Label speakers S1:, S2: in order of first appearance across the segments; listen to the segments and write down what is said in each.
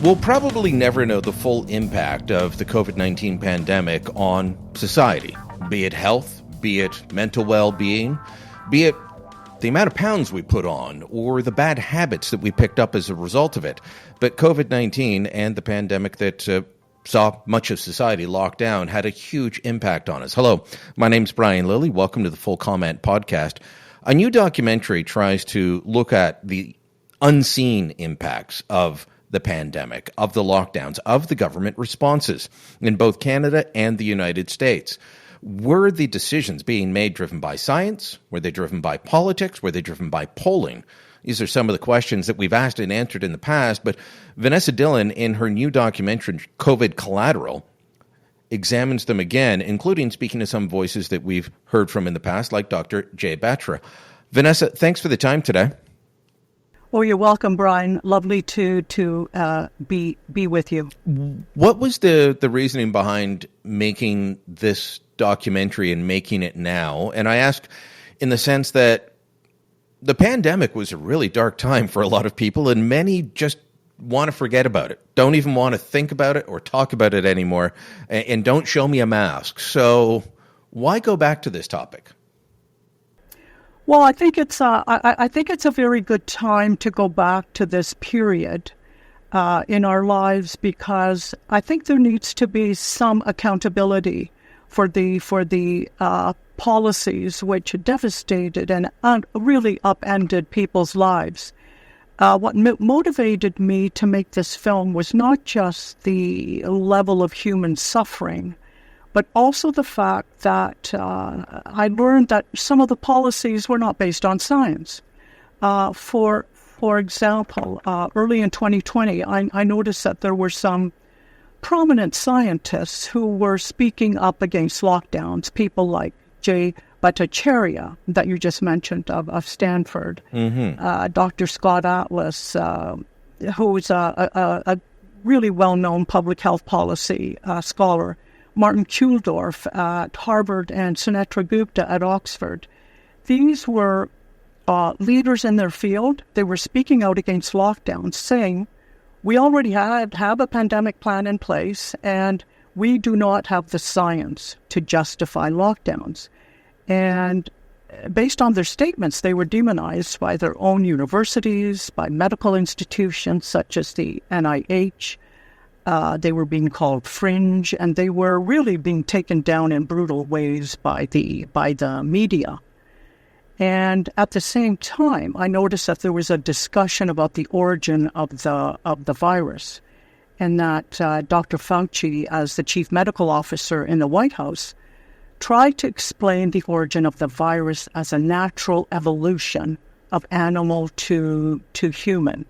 S1: We'll probably never know the full impact of the COVID-19 pandemic on society, be it health, be it mental well-being, be it the amount of pounds we put on, or the bad habits that we picked up as a result of it. But COVID-19 and the pandemic that saw much of society locked down had a huge impact on us. Hello, my name's Brian Lilly. Welcome to the Full Comment Podcast. A new documentary tries to look at the unseen impacts of the pandemic, of the lockdowns, of the government responses in both Canada and the United States. Were the decisions being made driven by science? Were they driven by politics? Were they driven by polling? These are some of the questions that we've asked and answered in the past, but Vanessa Dylyn, in her new documentary, COVID Collateral, examines them again, including speaking to some voices that we've heard from in the past, like Dr. Jay Batra. Vanessa, thanks for the time today.
S2: Oh, you're welcome, Brian. Lovely to be with you.
S1: What was the reasoning behind making this documentary and making it now? And I ask in the sense that the pandemic was a really dark time for a lot of people, and many just want to forget about it, don't even want to think about it or talk about it anymore, and don't show me a mask. So why go back to this topic?
S2: Well, I think it's a very good time to go back to this period in our lives, because I think there needs to be some accountability for the policies which devastated and really upended people's lives. What motivated me to make this film was not just the level of human suffering, but also the fact that I learned that some of the policies were not based on science. For example, early in 2020, I noticed that there were some prominent scientists who were speaking up against lockdowns, people like Jay Bhattacharya, that you just mentioned, of Stanford, Dr. Scott Atlas, who is a really well-known public health policy scholar, Martin Kulldorff at Harvard, and Sunetra Gupta at Oxford. These were leaders in their field. They were speaking out against lockdowns, saying, we already have a pandemic plan in place, and we do not have the science to justify lockdowns. And based on their statements, they were demonized by their own universities, by medical institutions such as the NIH. They were being called fringe, and they were really being taken down in brutal ways by the media. And at the same time, I noticed that there was a discussion about the origin of the virus, and that Dr. Fauci, as the chief medical officer in the White House, tried to explain the origin of the virus as a natural evolution of animal to human.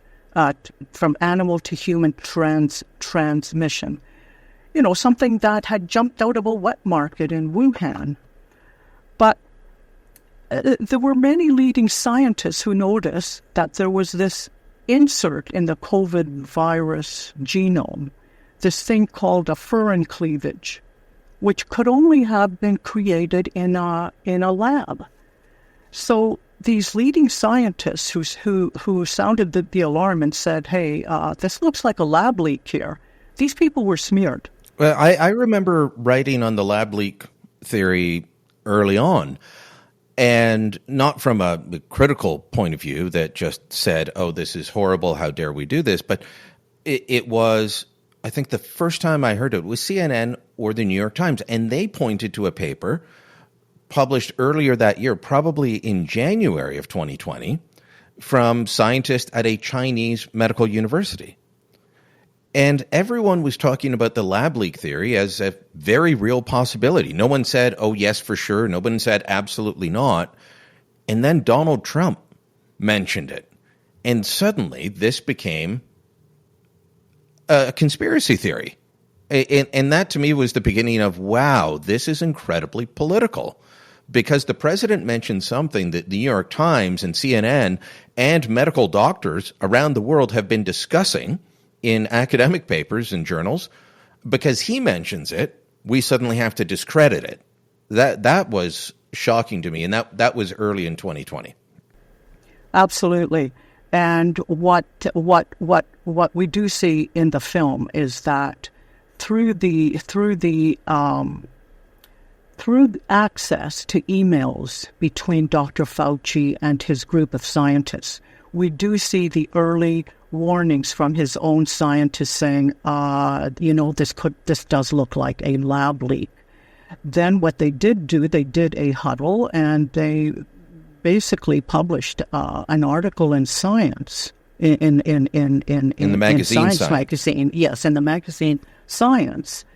S2: From animal to human transmission. You know, something that had jumped out of a wet market in Wuhan. But there were many leading scientists who noticed that there was this insert in the COVID virus genome, this thing called a furin cleavage, which could only have been created in a lab. So these leading scientists who sounded the alarm and said, hey, this looks like a lab leak here, these people were smeared.
S1: Well, I remember writing on the lab leak theory early on, and not from a critical point of view that just said, oh, this is horrible, how dare we do this, but it was, I think the first time I heard it was CNN or the New York Times, and they pointed to a paper published earlier that year, probably in January of 2020, from scientists at a Chinese medical university. And everyone was talking about the lab leak theory as a very real possibility. No one said, oh, yes, for sure. No one said absolutely not. And then Donald Trump mentioned it. And suddenly this became a conspiracy theory. And that to me was the beginning of, wow, this is incredibly political. Because the president mentioned something that the New York Times and CNN and medical doctors around the world have been discussing in academic papers and journals. Because he mentions it, we suddenly have to discredit it. That was shocking to me, and that was early in 2020.
S2: Absolutely. And what we do see in the film is that through access to emails between Dr. Fauci and his group of scientists, we do see the early warnings from his own scientists saying, this does look like a lab leak. Then what they did do, they did a huddle, and they basically published an article in Science in
S1: the magazine
S2: Science magazine. Yes, in the magazine Science,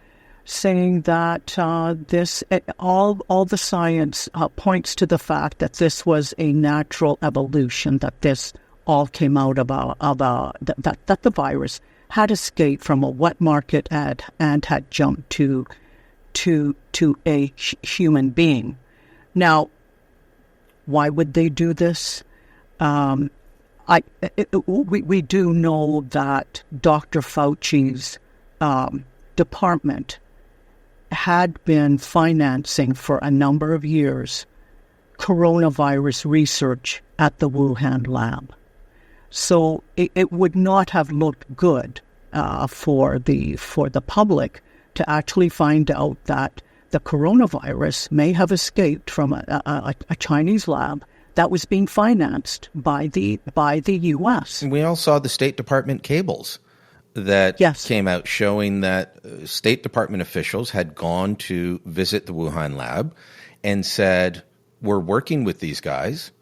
S2: saying that all the science points to the fact that this was a natural evolution, that this all came out that the virus had escaped from a wet market and had jumped to a human being. Now, why would they do this? We do know that Dr. Fauci's department had been financing for a number of years coronavirus research at the Wuhan lab. So it would not have looked good for the public to actually find out that the coronavirus may have escaped from a Chinese lab that was being financed by the U.S.
S1: We all saw the State Department cables that came out showing that State Department officials had gone to visit the Wuhan lab and said, we're working with these guys.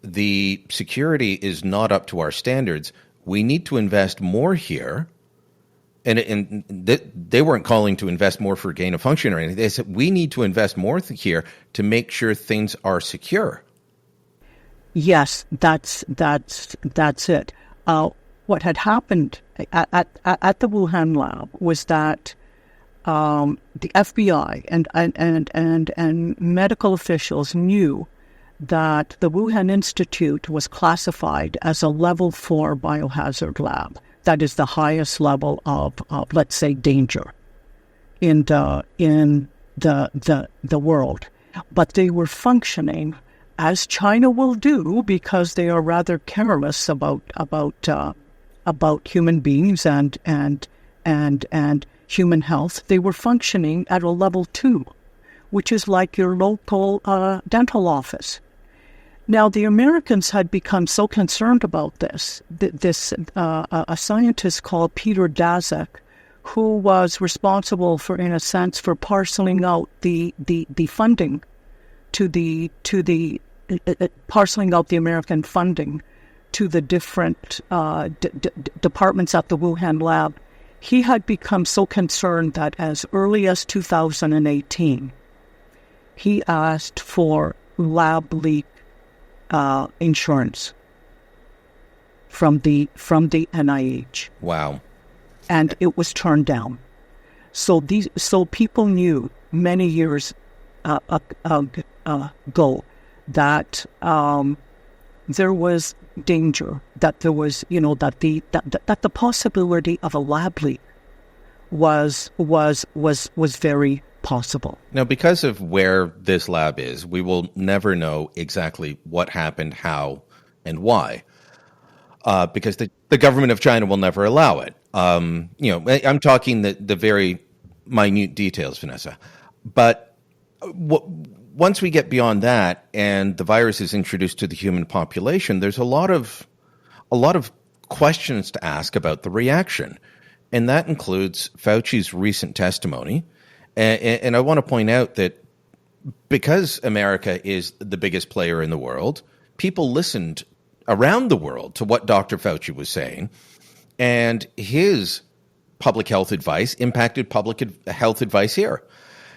S1: The security is not up to our standards. We need to invest more here. And they weren't calling to invest more for gain of function or anything. They said, we need to invest more here to make sure things are secure. Yes,
S2: that's it. What had happened at the Wuhan lab was that the FBI and medical officials knew that the Wuhan Institute was classified as a level 4 biohazard lab. That is the highest level of let's say, danger in the world. But they were functioning as China will do, because they are rather careless about human beings and human health. They were functioning at a level 2, which is like your local dental office. Now, the Americans had become so concerned about this. A scientist called Peter Daszak, who was responsible for, in a sense, for parceling out the funding parceling out the American funding to the different departments at the Wuhan lab. He had become so concerned that as early as 2018, he asked for lab leak insurance from the NIH.
S1: Wow.
S2: And it was turned down. So people knew many years ago that there was danger, that there was, that the possibility of a lab leak was very possible.
S1: Now, because of where this lab is, we will never know exactly what happened, how, and why, because the government of China will never allow it. I'm talking the very minute details, Vanessa. But once we get beyond that and the virus is introduced to the human population, there's a lot of questions to ask about the reaction. And that includes Fauci's recent testimony. And I want to point out that because America is the biggest player in the world, people listened around the world to what Dr. Fauci was saying. And his public health advice impacted public health advice here.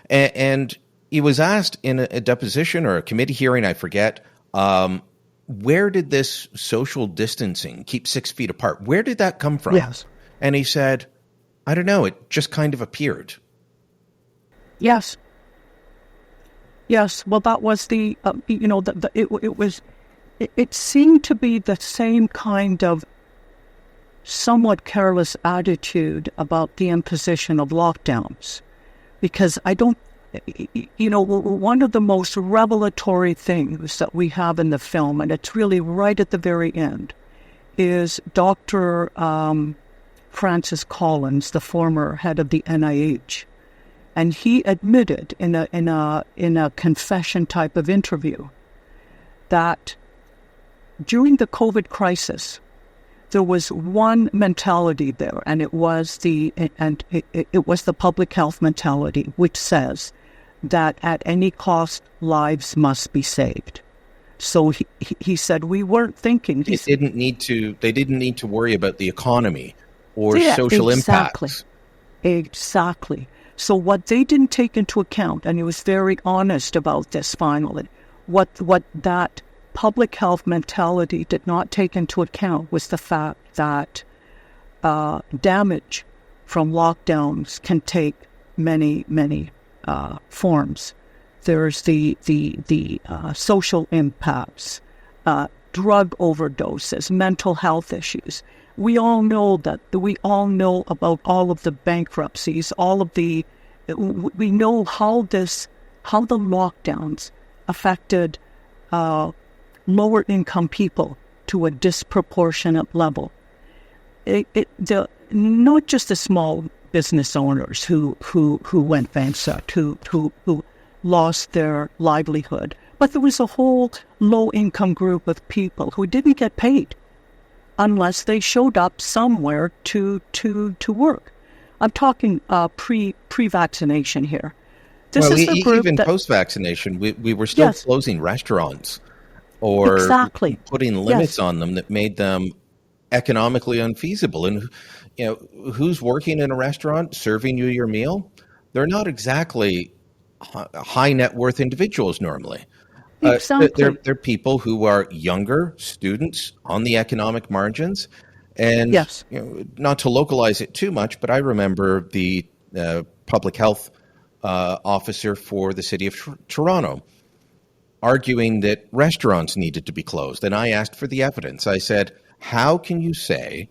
S1: And he was asked in a deposition or a committee hearing, I forget, where did this social distancing, keep 6 feet apart, where did that come from?
S2: Yes.
S1: And he said, I don't know, it just kind of appeared.
S2: Yes. Yes. Well, that was it seemed to be the same kind of somewhat careless attitude about the imposition of lockdowns. Because one of the most revelatory things that we have in the film, and it's really right at the very end, is Dr. Francis Collins, the former head of the NIH, and he admitted in a confession type of interview that during the COVID crisis, there was one mentality there, and it was the public health mentality, which says that at any cost, lives must be saved. So he said we weren't thinking.
S1: They didn't need to worry about the economy or social impacts.
S2: Exactly. So what they didn't take into account, and he was very honest about this finally, what that public health mentality did not take into account was the fact that damage from lockdowns can take many forms. There's the social impacts, drug overdoses, mental health issues. We all know about all of the bankruptcies, we know how the lockdowns affected lower income people to a disproportionate level. Not just the small business owners who went bankrupt, who lost their livelihood, but there was a whole low income group of people who didn't get paid unless they showed up somewhere to work. I'm talking pre-vaccination here. This is the group
S1: even post-vaccination, we were still closing restaurants or putting limits on them that made them economically unfeasible. And who's working in a restaurant serving you your meal? They're not exactly high net worth individuals normally.
S2: Exactly.
S1: They're people who are younger, students on the economic margins. And not to localize it too much, but I remember the public health officer for the city of Toronto arguing that restaurants needed to be closed. And I asked for the evidence. I said, how can you say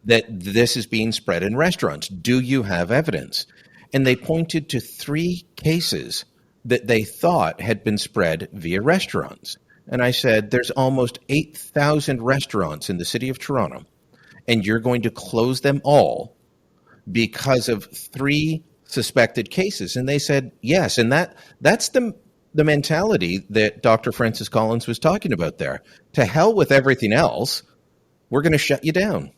S1: that this is being spread in restaurants? Do you have evidence? And they pointed to 3 cases that they thought had been spread via restaurants. And I said, there's almost 8,000 restaurants in the city of Toronto, and you're going to close them all because of 3 suspected cases. And they said, yes. And that's the mentality that Dr. Francis Collins was talking about there. To hell with everything else, we're going to shut you down.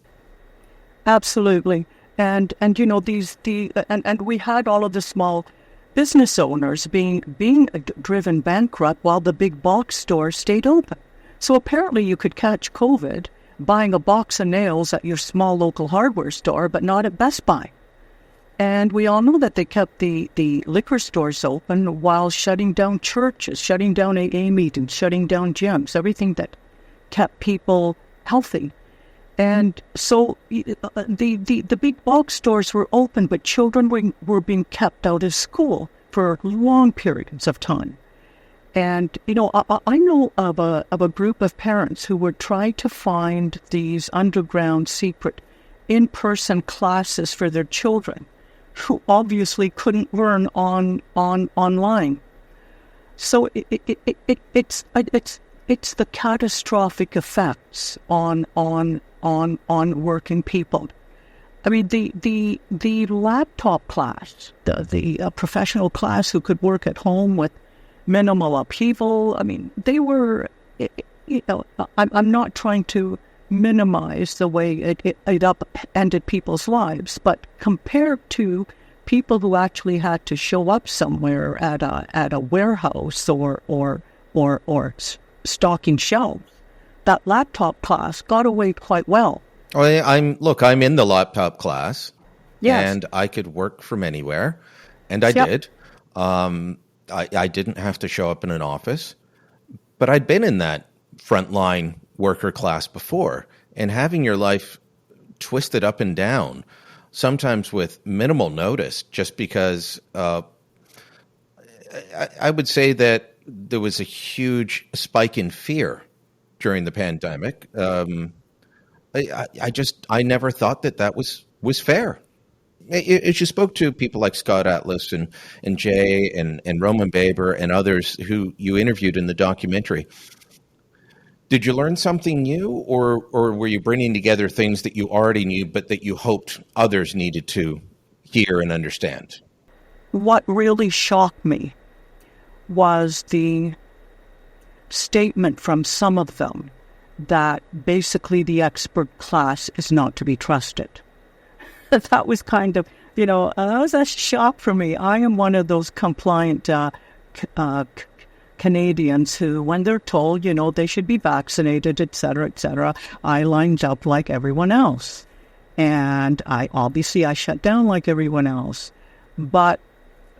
S2: Absolutely. And we had all of the small business owners being driven bankrupt while the big box stores stayed open. So apparently you could catch COVID buying a box of nails at your small local hardware store, but not at Best Buy. And we all know that they kept the liquor stores open while shutting down churches, shutting down AA meetings, shutting down gyms, everything that kept people healthy. And so the big box stores were open, but children were being kept out of school for long periods of time. And, I know of a group of parents who were trying to find these underground secret in-person classes for their children who obviously couldn't learn online. So it's the catastrophic effects on working people. I mean, the laptop class, the professional class who could work at home with minimal upheaval. I mean, they were. I'm not trying to minimize the way it upended people's lives, but compared to people who actually had to show up somewhere at a warehouse or stocking shelves, that laptop class got away quite well.
S1: I'm in the laptop class,
S2: yes,
S1: and I could work from anywhere, and I did. I didn't have to show up in an office, but I'd been in that frontline worker class before, and having your life twisted up and down, sometimes with minimal notice, just because I would say that there was a huge spike in fear during the pandemic. I never thought that was fair. As you spoke to people like Scott Atlas and Jay and Roman Baber and others who you interviewed in the documentary, Did you learn something new, or were you bringing together things that you already knew, but that you hoped others needed to hear and understand?
S2: What really shocked me was the statement from some of them that basically the expert class is not to be trusted. That was kind of, that was a shock for me. I am one of those compliant Canadians who, when they're told, they should be vaccinated, et cetera, I lined up like everyone else. And I shut down like everyone else. But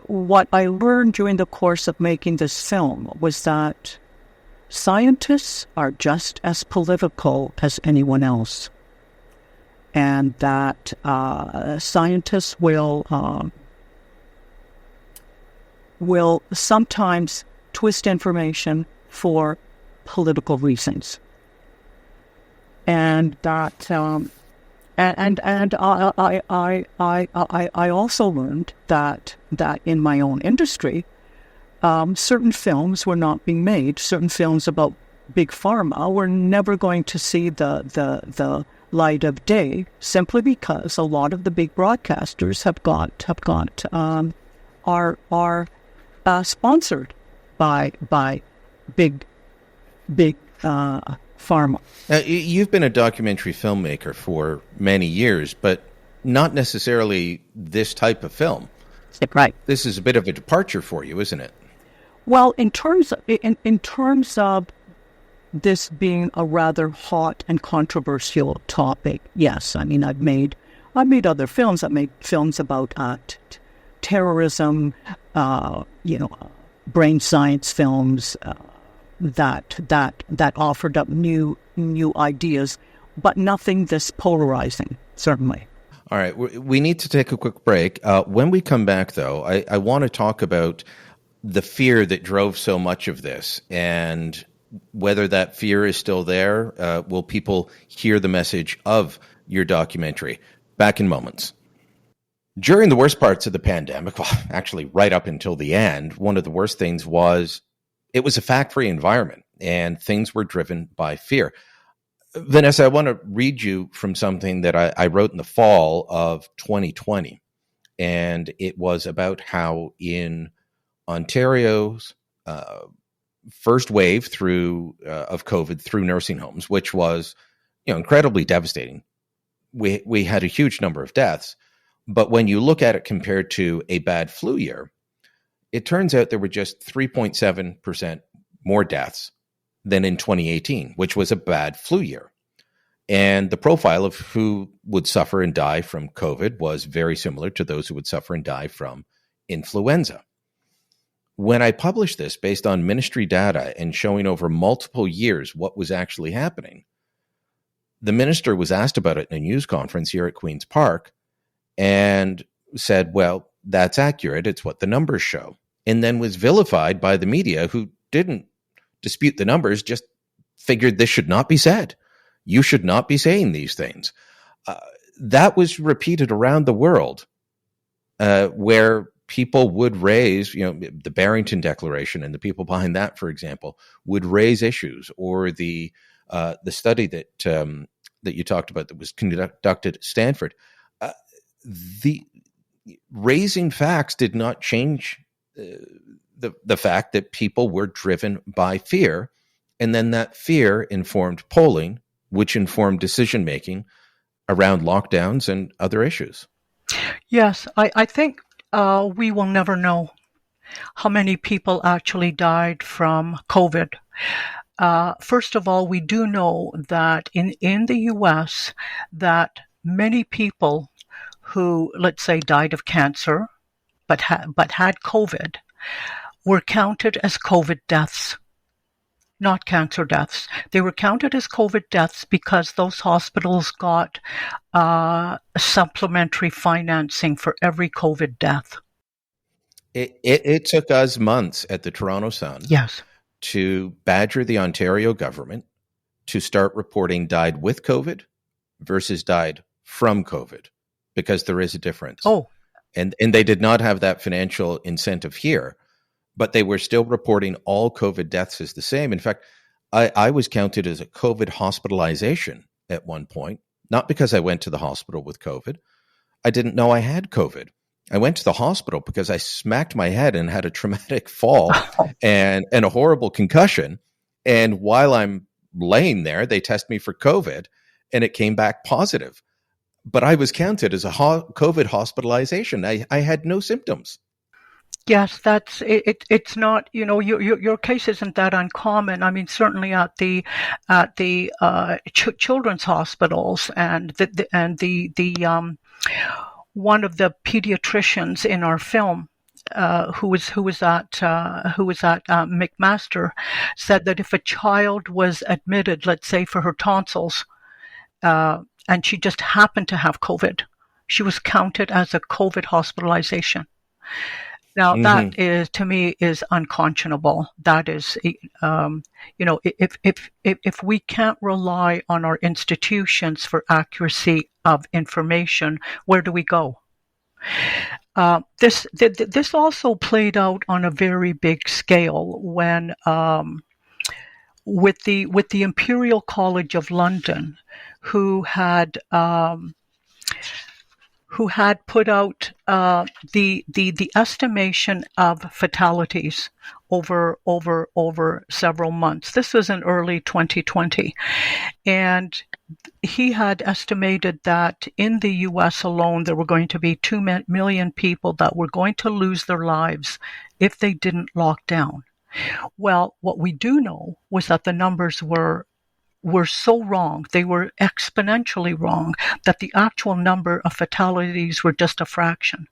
S2: what I learned during the course of making this film was that scientists are just as political as anyone else. And that scientists will sometimes twist information for political reasons, and that I also learned that in my own industry, certain films were not being made. Certain films about big pharma were never going to see the light of day, simply because a lot of the big broadcasters are sponsored by big pharma.
S1: Now, you've been a documentary filmmaker for many years, but not necessarily this type of film.
S2: Right.
S1: This is a bit of a departure for you, isn't it?
S2: Well, in terms of this being a rather hot and controversial topic, yes. I mean, I've made other films. I've made films about terrorism, brain science films that offered up new ideas, but nothing this polarizing, certainly.
S1: All right, we need to take a quick break. When we come back, though, I want to talk about the fear that drove so much of this, and whether that fear is still there. Will people hear the message of your documentary? Back in moments. During the worst parts of the pandemic, well, actually right up until the end, one of the worst things was it was a fact-free environment, and things were driven by fear. Vanessa, I want to read you from something that I wrote in the fall of 2020, and it was about how in Ontario's first wave of COVID through nursing homes, which was incredibly devastating. We had a huge number of deaths, but when you look at it compared to a bad flu year, it turns out there were just 3.7% more deaths than in 2018, which was a bad flu year. And the profile of who would suffer and die from COVID was very similar to those who would suffer and die from influenza. When I published this based on ministry data and showing over multiple years what was actually happening, the minister was asked about it in a news conference here at Queen's Park and said, well, that's accurate. It's what the numbers show. And then was vilified by the media, who didn't dispute the numbers, just figured this should not be said. You should not be saying these things. That was repeated around the world, where people would raise, the Barrington Declaration and the people behind that, for example, would raise issues, or the study that you talked about that was conducted at Stanford. The raising facts did not change the fact that people were driven by fear, and then that fear informed polling, which informed decision making around lockdowns and other issues.
S2: Yes, I think we will never know how many people actually died from COVID. First of all, we do know that in the U.S. that many people who, let's say, died of cancer but had COVID were counted as COVID deaths, not cancer deaths. They were counted as COVID deaths because those hospitals got supplementary financing for every COVID death.
S1: It took us months at the Toronto Sun,
S2: yes,
S1: to badger the Ontario government to start reporting died with COVID versus died from COVID, because there is a difference.
S2: Oh.
S1: And they did not have that financial incentive here, but they were still reporting all COVID deaths as the same. In fact, I was counted as a COVID hospitalization at one point, not because I went to the hospital with COVID. I didn't know I had COVID. I went to the hospital because I smacked my head and had a traumatic fall and a horrible concussion. And while I'm laying there, they test me for COVID and it came back positive. But I was counted as a COVID hospitalization. I had no symptoms.
S2: Yes, that's it. It's not, your case isn't that uncommon. I mean, certainly at the children's hospitals and the one of the pediatricians in our film, who was at McMaster, said that if a child was admitted, let's say for her tonsils, and she just happened to have COVID, she was counted as a COVID hospitalization. Now, that is, to me, is unconscionable. That is, if we can't rely on our institutions for accuracy of information, where do we go? This also played out on a very big scale when, with the Imperial College of London, who had put out the estimation of fatalities over several months. This was in early 2020, and he had estimated that in the U.S. alone there were going to be 2 million people that were going to lose their lives if they didn't lock down. Well, what we do know was that the numbers were so wrong, they were exponentially wrong, that the actual number of fatalities were just a fraction.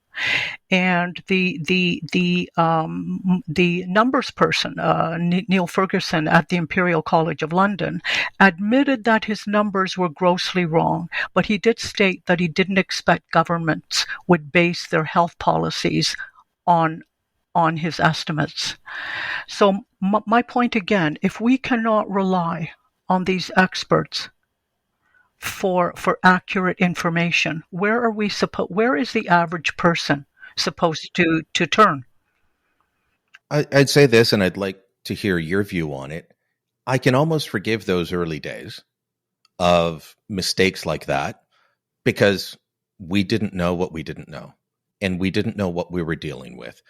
S2: And the numbers person, Neil Ferguson at the Imperial College of London, admitted that his numbers were grossly wrong, but he did state that he didn't expect governments would base their health policies on his estimates. So my point again, if we cannot rely on these experts for accurate information, where is the average person supposed to turn?
S1: I'd say this, and I'd like to hear your view on it. I can almost forgive those early days of mistakes like that because we didn't know what we didn't know, and we didn't know what we were dealing with.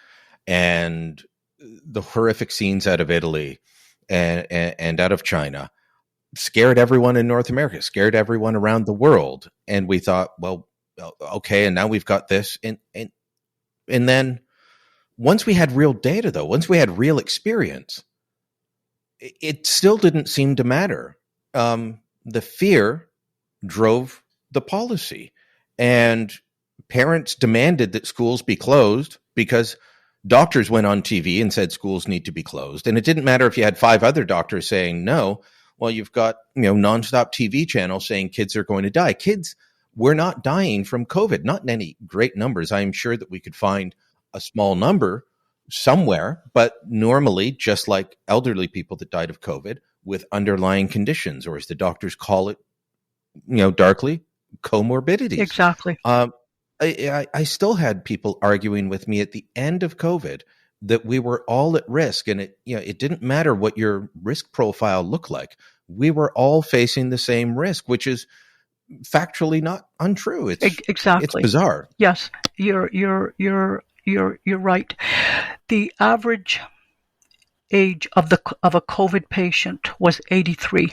S1: And the horrific scenes out of Italy and out of China scared everyone in North America, scared everyone around the world. And we thought, well, okay, and now we've got this. And then once we had real data, though, once we had real experience, it still didn't seem to matter. The fear drove the policy, and parents demanded that schools be closed because doctors went on TV and said schools need to be closed. And it didn't matter if you had 5 other doctors saying no. Well, you've got, nonstop TV channels saying kids are going to die. Kids were not dying from COVID, not in any great numbers. I am sure that we could find a small number somewhere, but normally, just like elderly people that died of COVID with underlying conditions, or as the doctors call it, darkly, comorbidities.
S2: Exactly.
S1: I still had people arguing with me at the end of COVID that we were all at risk, and it didn't matter what your risk profile looked like. We were all facing the same risk, which is factually not untrue.
S2: Exactly.
S1: It's bizarre.
S2: Yes, you're right. The average age of a COVID patient was 83,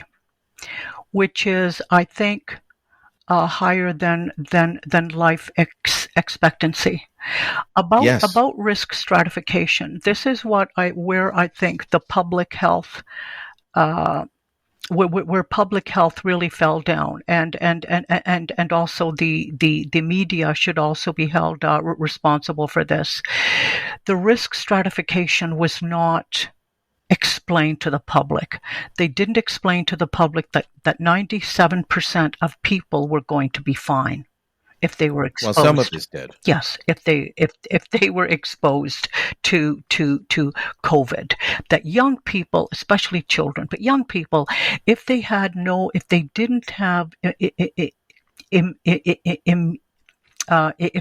S2: which is, I think, higher than life expectancy. About risk stratification. This is where I think the public health, where public health really fell down, and also the media should also be held responsible for this. The risk stratification was not explained to the public. They didn't explain to the public that 97% of people were going to be fine if they were exposed.
S1: Well, some of us did.
S2: Yes, if they were exposed to COVID. That young people, especially children, but young people, if they didn't have if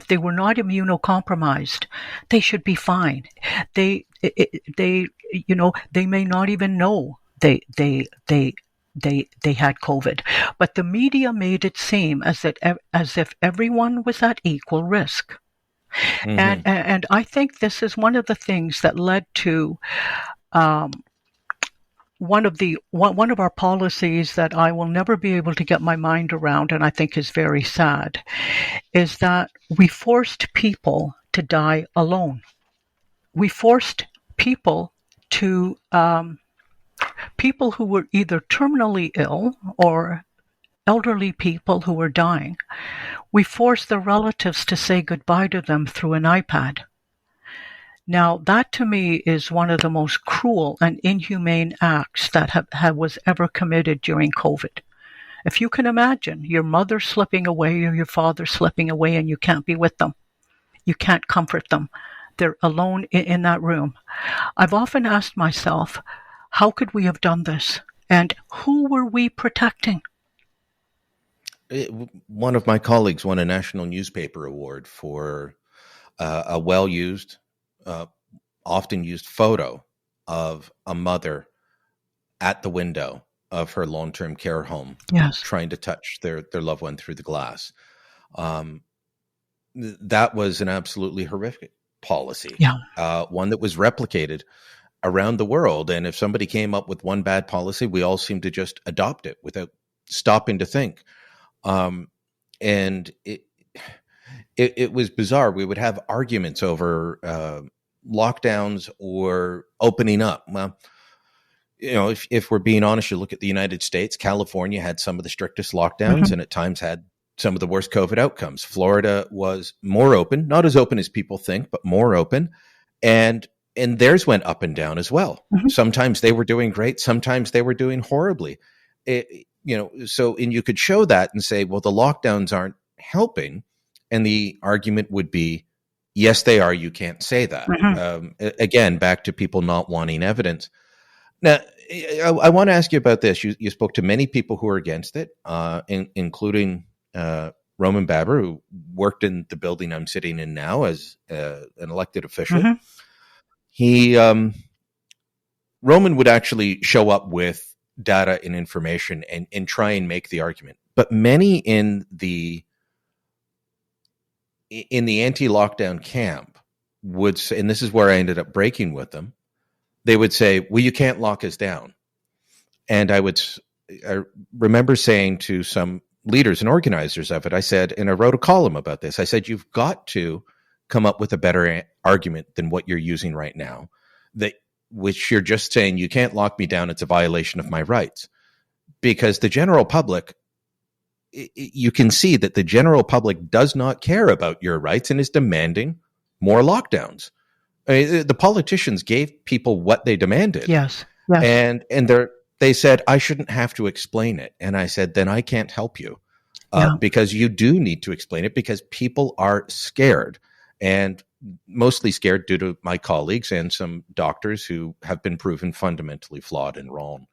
S2: they were not immunocompromised, they should be fine. They may not even know they had COVID. But the media made it seem as if everyone was at equal risk.
S1: Hmm.
S2: And I think this is one of the things that led to um, one of our policies that I will never be able to get my mind around, and I think is very sad, is that we forced people to die alone. We forced people to people who were either terminally ill or elderly people who were dying. We forced their relatives to say goodbye to them through an iPad. Now, that to me is one of the most cruel and inhumane acts that was ever committed during COVID. If you can imagine your mother slipping away or your father slipping away and you can't be with them, you can't comfort them. They're alone in that room. I've often asked myself, how could we have done this? And who were we protecting?
S1: One of my colleagues won a national newspaper award for a well-used, uh, often used photo of a mother at the window of her long-term care home,
S2: Yes.
S1: trying to touch their loved one through the glass. That was an absolutely horrific policy,
S2: Yeah.
S1: one that was replicated around the world. And if somebody came up with one bad policy, we all seemed to just adopt it without stopping to think. And it was bizarre. We would have arguments over lockdowns or opening up. Well, if we're being honest, you look at the United States, California had some of the strictest lockdowns and at times had some of the worst COVID outcomes. Florida was more open, not as open as people think, but more open. And theirs went up and down as well. Sometimes they were doing great. Sometimes they were doing horribly. And you could show that and say, well, the lockdowns aren't helping. And the argument would be, yes, they are. You can't say that. Again, back to people not wanting evidence. Now, I want to ask you about this. You spoke to many people who are against it, including Roman Baber, who worked in the building I'm sitting in now as an elected official. Roman would actually show up with data and information and try and make the argument. But many in the anti-lockdown camp would say, and this is where I ended up breaking with them, they would say, well, you can't lock us down. And I remember saying to some leaders and organizers of it, I said, and I wrote a column about this, I said, you've got to come up with a better argument than what you're using right now, which you're just saying, you can't lock me down, it's a violation of my rights. Because the general public, you can see that the general public does not care about your rights and is demanding more lockdowns. I mean, the politicians gave people what they demanded.
S2: Yes.
S1: And they said, I shouldn't have to explain it. And I said, then I can't help you because you do need to explain it because people are scared, and mostly scared due to my colleagues and some doctors who have been proven fundamentally flawed and wrong.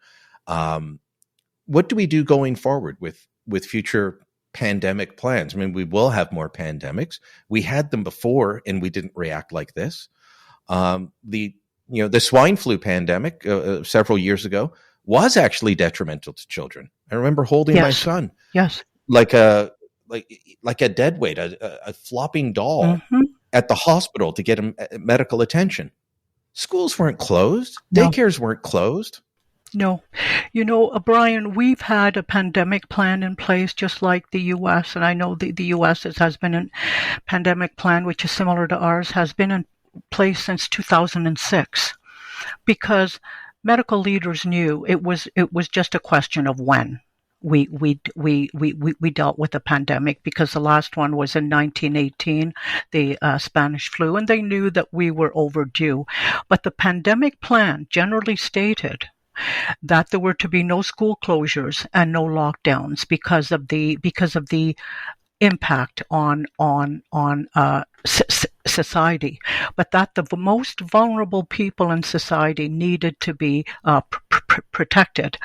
S1: What do we do going forward with future pandemic plans? I mean, we will have more pandemics. We had them before and we didn't react like this. The swine flu pandemic several years ago was actually detrimental to children. I remember holding my son, like a deadweight, a flopping doll at the hospital to get him medical attention. Schools weren't closed. Daycares weren't closed.
S2: No. Brian, we've had a pandemic plan in place just like the U.S., and I know the U.S. has been a pandemic plan, which is similar to ours, has been in place since 2006, because medical leaders knew it was just a question of when we dealt with the pandemic, because the last one was in 1918, the Spanish flu, and they knew that we were overdue. But the pandemic plan generally stated that there were to be no school closures and no lockdowns because of the impact on society, but that the most vulnerable people in society needed to be protected.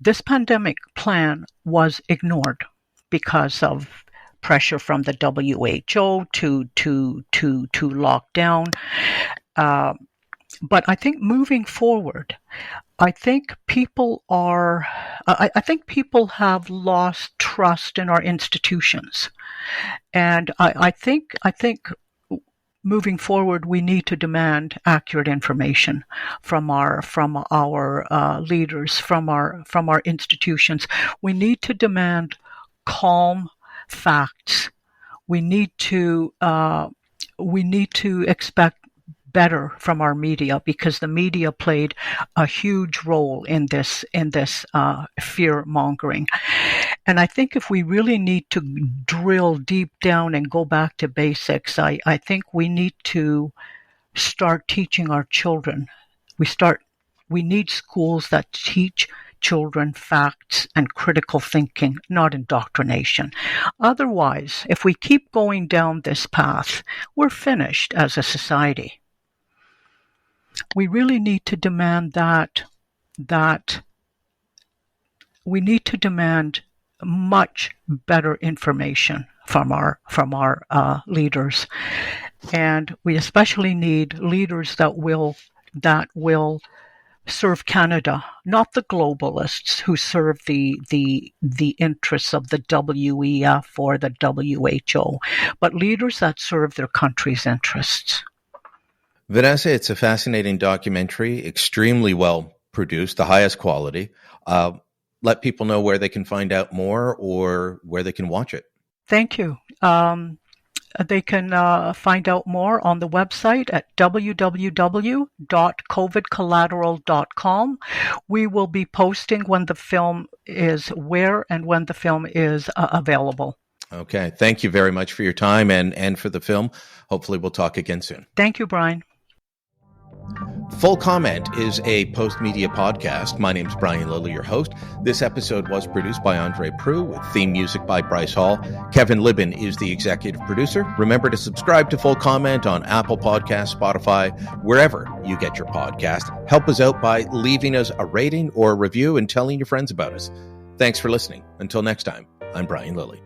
S2: This pandemic plan was ignored because of pressure from the WHO to lock down. But I think moving forward, I think people are. I think people have lost trust in our institutions, and I think moving forward, we need to demand accurate information from our leaders, from our institutions. We need to demand calm facts. We need to expect better from our media, because the media played a huge role in this fear mongering. And I think if we really need to drill deep down and go back to basics, I think we need to start teaching our children. We need schools that teach children facts and critical thinking, not indoctrination. Otherwise, if we keep going down this path, we're finished as a society. We really need to demand that we need to demand much better information from our leaders, and we especially need leaders that will serve Canada, not the globalists who serve the interests of the WEF or the WHO, but leaders that serve their country's interests.
S1: Vanessa, it's a fascinating documentary, extremely well produced, the highest quality. Let people know where they can find out more or where they can watch it.
S2: Thank you. They can find out more on the website at www.covidcollateral.com. We will be posting when the film is available.
S1: Okay. Thank you very much for your time and for the film. Hopefully we'll talk again soon.
S2: Thank you, Brian.
S1: Full Comment is a post-media podcast. My name's Brian Lilly, your host. This episode was produced by Andre Prue with theme music by Bryce Hall. Kevin Libin is the executive producer. Remember to subscribe to Full Comment on Apple Podcasts, Spotify, wherever you get your podcast. Help us out by leaving us a rating or a review and telling your friends about us. Thanks for listening. Until next time, I'm Brian Lilly.